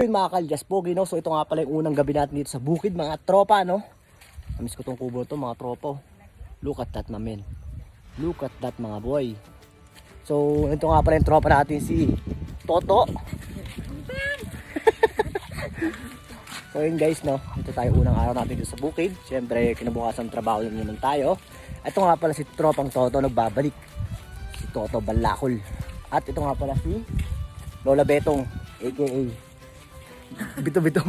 Yun mga kaljas pogi, no? So ito nga pala yung unang gabi natin dito sa bukid mga tropa, no? Namiss ko tong kubo to mga tropa. Look at that mamen. Look at that mga boy. So ito nga pala yung tropa natin si Toto. So yun guys, no? Ito tayo unang araw natin dito sa bukid. Siyempre kinabukasan trabaho lang naman tayo. Ito nga pala si tropang Toto nagbabalik. Si Toto Balakol. At ito nga pala si Lola Betong aka Bito-bito.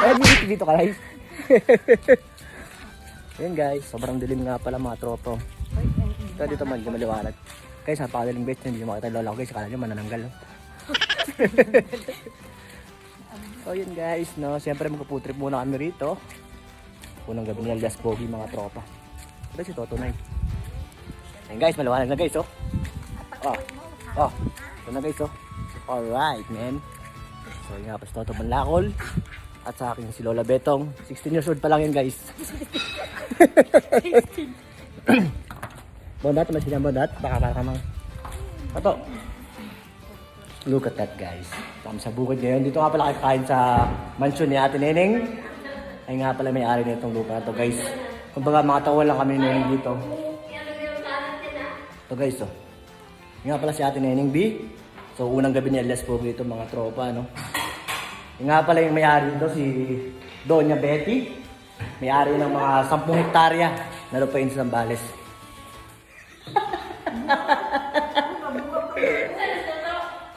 Ay, bito ka guys. Ayan guys, sobrang dilim nga pala mga tropa. Ito dito man, maliwanag. Guys, napakadaling best, hindi nyo makita yung lola ko guys. Akala nyo manananggal. No? So yun guys, no? Siyempre magpuputrip muna kami rito. Unang gabi ni Alias Pogi mga tropa. Ito si Toto na yun. Ayan guys, maliwanag na guys oh. Ito na guys oh. Alright man. So yun nga pa si Toto Balakol. At sa akin si Lola Betong. 16 years old pa lang yun guys. Bondat, mas binabondat. Baka para kamang Toto. Look at that guys. Kami sa bukid ngayon. Dito nga pala kakain sa mansion ni Ate Neneng. Ay nga pala may-ari na itong lupa na to guys. Kumbaga mga tawal lang kami Neneng dito. Ito guys oh. Yung nga pala si Ate Neneng B. So unang gabi ni Alias Pogi ito mga tropa no. Yung nga pala yung may-ari dito si Doña Betty. May-ari ng mga 10 hektarya na lupain sa Zambales.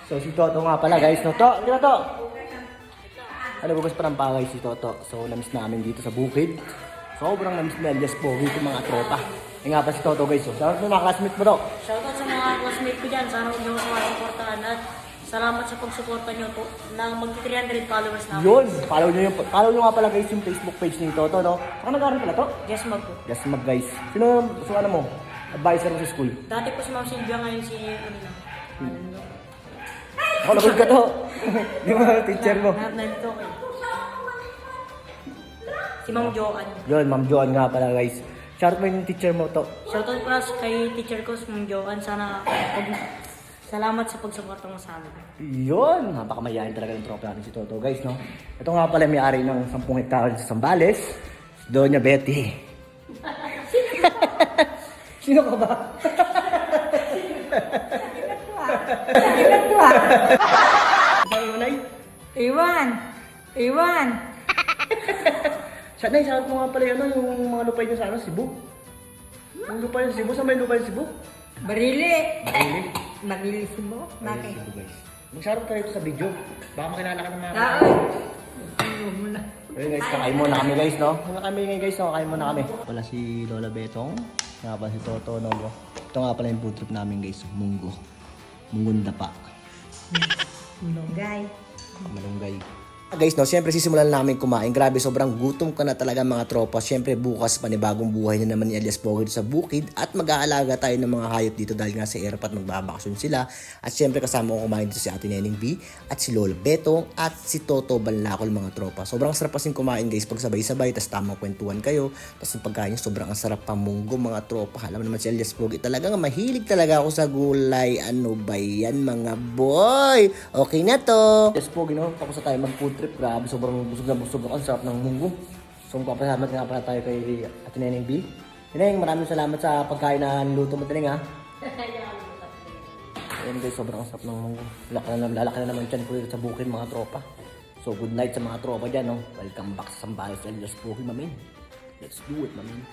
So si Toto nga pala guys no. Hindi na to. Ano bukas pa ng pagay si Toto. So namiss namin dito sa bukid. Sobrang namiss ni Alias Pogi ito mga tropa. Yung nga pala si Toto guys. So shoutout sa mga classmate mo to. Shoutout sa mga classmate ko dyan. Sana huwag niyo ako sumasaportahan at salamat sa pagsuporta niyo po ng mag-300 followers namin. Yun! Follow nyo nga pala guys yung Facebook page ni Toto no. Saka nag-aaral pala to? Yes, mag po. Yes mag guys. Sino ano mo? Advisor mo sa school? Dati po si Ma'am Silvia, ngayon si Ako nagod ka to. Yung mga teacher mo. Nandito kayo. Si Ma'am Joan. Yun, Ma'am Joan nga pala guys. Shoutout mo yung teacher mo to. Shoutout po kay teacher ko, si Ma'am Joan. Salamat sa pagsuporta mo sa amin. Yun! Napakamayahin talaga ng tropa natin si Toto guys no. Ito nga pala may-ari ng 10 hektarya sa Zambales. Doña Betty. Sino ka ba? Sabi mo, Nay? Iwan! Nay, sabi mo nga pala yun, yung mga lupay niyo sa Cebu. Yung lupay niyo sa Cebu, saan ba yung lupay niyo sa Cebu? Barili Cebu? Bakit? Cebu guys. Mag-shoutout kayo sa video. Baka makilala ka ng mga... Ayun guys, kakain muna kami guys, no? Kakain ngayon guys, no? Kakain muna kami. Pala si Lola Betong. Nga pala si Toto, no? Ito nga pala yung food trip namin guys, Munggo. Munggong dapa. Malunggay. Guys, no, siyempre sisimulan namin kumain. Grabe, sobrang gutom ka na talaga mga tropa. Siyempre bukas panibagong buhay na naman ni Alias Pogi sa bukid at mag-aalaga tayo ng mga hayop dito dahil nga sa airpot magbabakasyon sila. At siyempre kasama ko kumain dito si Ate Neneng B at si Lola Betong at si Toto Balakol mga tropa. Sobrang sarap kasing kumain guys pag sabay-sabay tas tamang kwentuhan kayo. Tas yung pagkain niya sobrang sarap pamunggo mga tropa. Alam naman si Alias Pogi talaga nga mahilig talaga ako sa gulay. Ano ba yan mga boy? Okay na to. Alias Pogi no, tapos na tayo mag-food trip. Grabe, sobrang busog na busog ako. Ang sarap ng munggo. So magpapasalamat nga pala tayo kay Ate Neneng B. Neneng, maraming salamat sa pagkain na niluto mo Neneng ha. Ayan guys, sobrang sarap ng munggo. Lalaki na naman dyan po sa bukid mga tropa. So good night sa mga tropa dyan no. Welcome back sa Zambales. Let's go mamin. Let's do it mamin.